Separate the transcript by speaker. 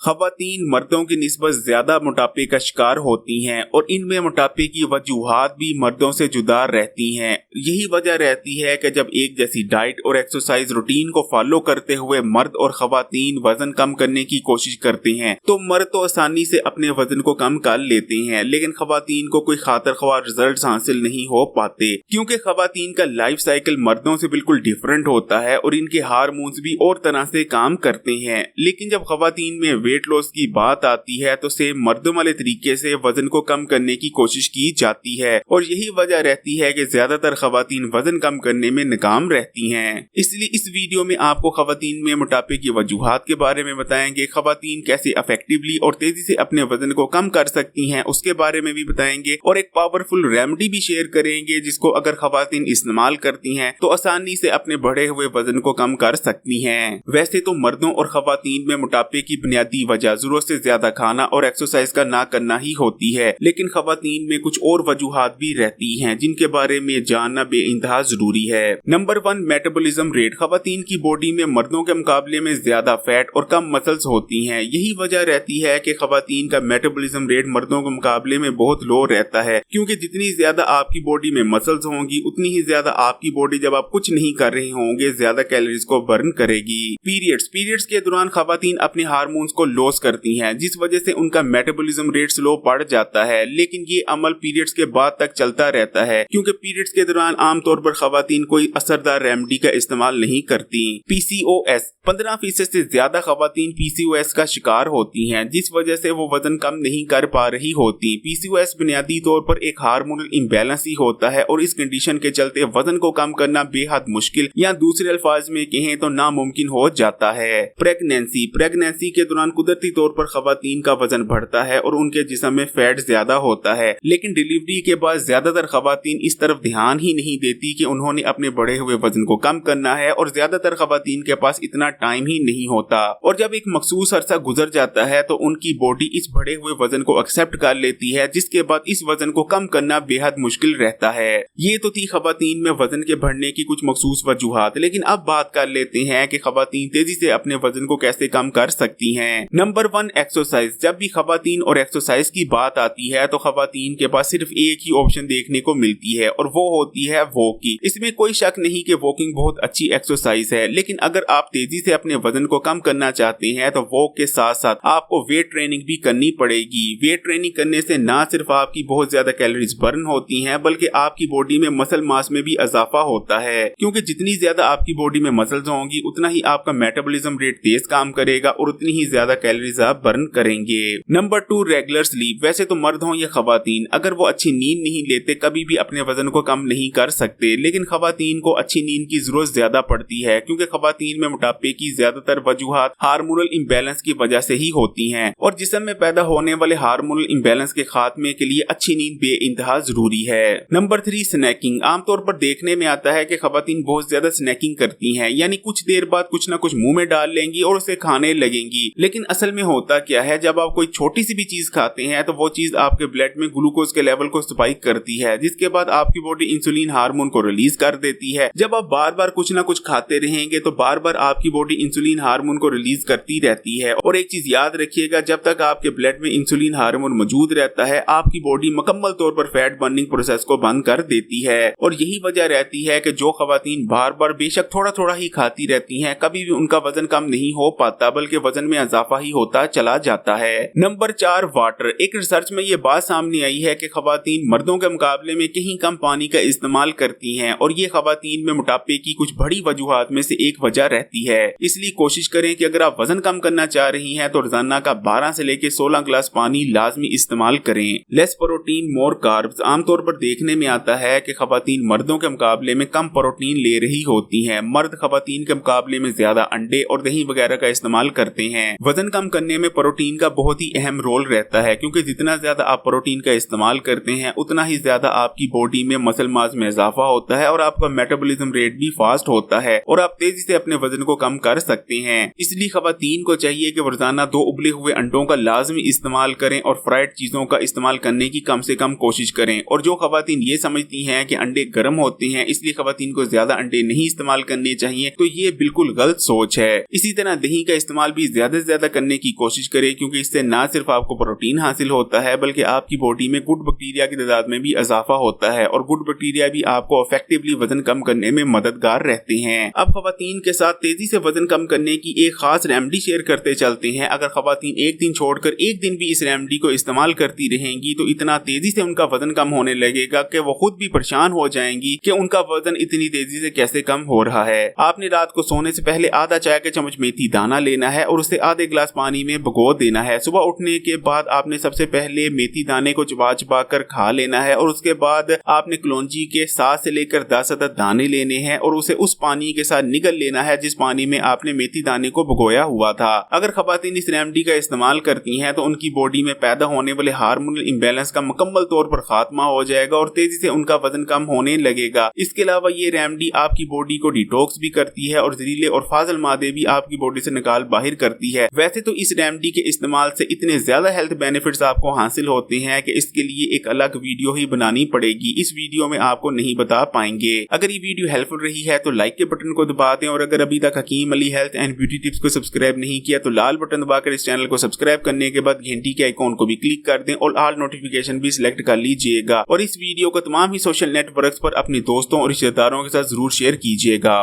Speaker 1: खवातीन मर्दों की निस्बत ज्यादा मोटापे का शिकार होती हैं और इनमें मोटापे की वजूहात भी मर्दों से जुदा रहती हैं। यही वजह रहती है कि जब एक जैसी डाइट और एक्सरसाइज रूटीन को फॉलो करते हुए मर्द और खवातीन वजन कम करने की कोशिश करते हैं तो मर्द तो आसानी से अपने वजन को कम कर लेते हैं, लेकिन खवातीन को कोई खातर ख्वाह रिजल्ट हासिल नहीं हो पाते क्योंकि खवातीन का लाइफ साइकिल मर्दों से बिल्कुल डिफरेंट होता है और इनके हार्मोन्स भी और तरह से काम करते हैं। लेकिन जब खवातीन में वेट लॉस की बात आती है तो सेम मर्दों वाले तरीके से वजन को कम करने की कोशिश की जाती है और यही वजह रहती है कि ज्यादातर खवातीन वजन कम करने में नाकाम रहती हैं। इसलिए इस वीडियो में आपको खवातीन में मोटापे की वजूहात के बारे में बताएंगे, खवातीन कैसे इफेक्टिवली और तेजी से अपने वजन को कम कर सकती हैं उसके बारे में भी बताएंगे और एक पावरफुल रेमेडी भी शेयर करेंगे जिसको अगर खवातीन इस्तेमाल करती हैं तो आसानी से अपने बढ़े हुए वजन को कम कर सकती हैं। वैसे तो मर्दों और खवातीन में मोटापे की बुनियादी वजह जरूरत से ज्यादा खाना और एक्सरसाइज का ना करना ही होती है, लेकिन खवातीन में कुछ और वजूहात भी रहती हैं जिनके बारे में जानना बेइंतहा जरूरी है। Number 1, metabolism rate. खवातीन की बॉडी में मर्दों के मुकाबले में ज्यादा फैट और कम मसल्स होती हैं। यही वजह रहती है कि खवातीन का मेटाबॉलिज्म रेट मर्दों के मुकाबले में बहुत लो रहता है क्योंकि जितनी ज्यादा आपकी बॉडी में मसल्स होंगी उतनी ही ज्यादा आपकी बॉडी जब आप कुछ नहीं कर रहे होंगे ज्यादा कैलोरीज को बर्न करेगी। पीरियड्स के दौरान खवातीन अपने हार्मोन्स को लॉस करती हैं जिस वजह से उनका मेटाबॉलिज्म रेट स्लो बढ़ जाता है, लेकिन ये अमल पीरियड्स के बाद तक चलता रहता है क्योंकि पीरियड्स के दौरान आमतौर पर खवातीन कोई असरदार रेमेडी का इस्तेमाल नहीं करती। पीसीओएस। 15% से ज्यादा खवातीन पीसीओएस का शिकार होती हैं जिस वजह से वो वजन कम नहीं कर पा रही होती। पीसीओएस बुनियादी तौर पर एक हार्मोनल इम्बैलेंस ही होता है और इस कंडीशन के चलते वजन को कम करना बेहद मुश्किल या दूसरे अल्फाज में कहें तो नामुमकिन हो जाता है। प्रेगनेंसी के दौरान कुदरती तौर पर खवातीन का वजन बढ़ता है और उनके जिस्म में फैट ज्यादा होता है, लेकिन डिलीवरी के बाद ज्यादातर खवातीन इस तरफ ध्यान ही नहीं देती कि उन्होंने अपने बढ़े हुए वजन को कम करना है और ज्यादातर खवातीन के पास इतना टाइम ही नहीं होता और जब एक मखसूस अरसा गुजर जाता है तो उनकी बॉडी इस बढ़े हुए वजन को एक्सेप्ट कर लेती है जिसके बाद इस वजन को कम करना बेहद मुश्किल रहता है। ये तो थी खवातीन में वजन के बढ़ने की कुछ मखसूस वजूहात, लेकिन अब बात कर लेते हैं कि खवातीन तेजी से अपने वजन को कैसे कम कर सकती हैं। Number 1, exercise. जब भी खवातीन और एक्सरसाइज की बात आती है तो खवातीन के पास सिर्फ एक ही ऑप्शन देखने को मिलती है और वो होती है वॉकिंग। इसमें कोई शक नहीं कि वॉकिंग बहुत अच्छी एक्सरसाइज है, लेकिन अगर आप तेजी से अपने वजन को कम करना चाहते हैं तो वॉक के साथ साथ आपको वेट ट्रेनिंग भी करनी पड़ेगी। वेट ट्रेनिंग करने से ना सिर्फ आपकी बहुत ज्यादा कैलोरीज बर्न होती हैं बल्कि आपकी बॉडी में मसल मास में भी इजाफा होता है क्योंकि जितनी ज्यादा आपकी बॉडी में मसल्स होंगी उतना ही आपका मेटाबॉलिज्म रेट तेज काम करेगा और उतनी ही ज्यादा कैलोरीज आप बर्न करेंगे। Number 2, regular sleep. वैसे तो मर्द हो या खवातीन अगर वो अच्छी नींद नहीं लेते कभी भी अपने वजन को कम नहीं कर सकते, लेकिन खवातीन को अच्छी नींद की जरूरत ज्यादा पड़ती है क्योंकि खवातीन में मोटापे की ज्यादातर वजूहात हार्मोनल इम्बैलेंस की वजह से ही होती हैं और जिस्म में पैदा होने वाले हार्मोनल इम्बैलेंस के खात्मे के लिए अच्छी नींद बेइंतहा जरूरी है। Number 3, snacking. आमतौर पर देखने में आता है कि खवातीन बहुत ज्यादा स्नैकिंग करती हैं, यानी कुछ देर बाद कुछ ना कुछ मुंह में डाल लेंगी और उसे खाने लगेंगी, लेकिन असल में होता क्या है जब आप कोई छोटी सी भी चीज खाते हैं तो वो चीज आपके ब्लड में ग्लूकोज के लेवल को स्पाइक करती है जिसके बाद आपकी बॉडी इंसुलिन हार्मोन को रिलीज कर देती है। जब आप बार बार कुछ ना कुछ खाते रहेंगे तो बार बार आपकी बॉडी इंसुलिन हार्मोन को रिलीज करती रहती है और एक चीज याद रखिएगा, जब तक आपके ब्लड में इंसुलिन हार्मोन मौजूद रहता है आपकी बॉडी मुकम्मल तौर पर फैट बर्निंग प्रोसेस को बंद कर देती है और यही वजह रहती है कि जो खवातीन बार बार बेशक थोड़ा थोड़ा ही खाती रहती हैं कभी भी उनका वजन कम नहीं हो पाता बल्कि वजन में इजाफा ही होता चला जाता है। Number 4, water. एक रिसर्च में ये बात सामने आई है कि खवातीन मर्दों के मुकाबले में कहीं कम पानी का इस्तेमाल करती हैं और ये खवातीन में मोटापे की कुछ बड़ी वजूहात में से एक वजह रहती है। इसलिए कोशिश करें कि अगर आप वजन कम करना चाह रही हैं तो रोजाना का 12 से लेकर 16 गिलास पानी लाजमी इस्तेमाल करें। लेस प्रोटीन मोर कार्ब्स। आमतौर पर देखने में आता है कि खवातीन मर्दों के मुकाबले में कम प्रोटीन ले रही होती हैं। मर्द खवातीन के मुकाबले में ज्यादा अंडे और दही वगैरह का इस्तेमाल करते हैं। वजन कम करने में प्रोटीन का बहुत ही अहम रोल रहता है क्योंकि जितना ज्यादा आप प्रोटीन का इस्तेमाल करते हैं उतना ही ज्यादा आपकी बॉडी में मसल मास में इजाफा होता है और आपका मेटाबॉलिज्म रेट भी फास्ट होता है और आप तेजी से अपने वजन को कम कर सकते हैं। इसलिए खवातीन को चाहिए कि रोजाना 2 उबले हुए अंडों का लाजमी इस्तेमाल करें और फ्राइड चीजों का इस्तेमाल करने की कम से कम कोशिश करें। और जो खवातीन ये समझती हैं कि अंडे गर्म होते हैं इसलिए खवातीन को ज्यादा अंडे नहीं इस्तेमाल करने चाहिए तो ये बिल्कुल गलत सोच है। इसी तरह दही का इस्तेमाल भी ज्यादा से ज्यादा करने की कोशिश करें, क्योंकि इससे ना सिर्फ आपको प्रोटीन हासिल होता है बल्कि आपकी बॉडी में गुड बैक्टीरिया की तादाद में भी इजाफा होता है और गुड बैक्टीरिया भी आपको इफेक्टिवली वजन कम करने में मददगार रहते हैं। अब खवातीन के साथ तेजी से वजन कम करने की एक खास रेमेडी शेयर करते चलते हैं। अगर खवातीन एक दिन छोड़कर एक दिन भी इस रेमेडी को इस्तेमाल करती रहेंगी तो इतना तेजी से उनका वजन कम होने लगेगा कि वो खुद भी परेशान हो जाएंगी कि उनका वजन इतनी तेजी से कैसे कम हो रहा है। आपने रात को सोने से पहले आधा चाय का चम्मच मेथी दाना लेना है और उसे आधे गिलास पानी में भिगो देना है। सुबह उठने के बाद आपने सबसे पहले मेथी दाने को चबा चबा कर खा लेना है और उसके बाद आपने कलौंजी के 7 से लेकर 10 अदद दाने लेने हैं और उसे उस पानी के साथ निगल लेना है जिस पानी में आपने मेथी दाने को भिगोया हुआ था। अगर खवातीन इस रेमेडी का इस्तेमाल करती हैं तो उनकी बॉडी में पैदा होने वाले हार्मोनल इम्बैलेंस का मुकम्मल तौर पर खात्मा हो जाएगा और तेजी से उनका वजन कम होने लगेगा। इसके अलावा ये रेमेडी आपकी बॉडी को डिटॉक्स भी करती है और जहरीले और फाजिल मादे भी आपकी बॉडी से निकाल बाहर करती है। वैसे तो इस रेमेडी के इस्तेमाल से इतने ज्यादा हेल्थ बेनिफिट्स आपको हासिल होते हैं कि इसके लिए एक अलग वीडियो ही बनानी पड़ेगी। इस वीडियो में आपको नहीं बता पाएंगे। अगर ये वीडियो हेल्पफुल रही है तो लाइक के बटन को दबा दें और अगर अभी तक Hakim Ali health and beauty tips को सब्सक्राइब नहीं किया तो लाल बटन दबाकर इस चैनल को सब्सक्राइब करने के बाद घंटी के आइकॉन को भी क्लिक कर दें और ऑल नोटिफिकेशन भी सिलेक्ट कर लीजिएगा और इस वीडियो को तमाम ही सोशल नेटवर्क्स पर अपने दोस्तों और रिश्तेदारों के साथ जरूर शेयर कीजिएगा।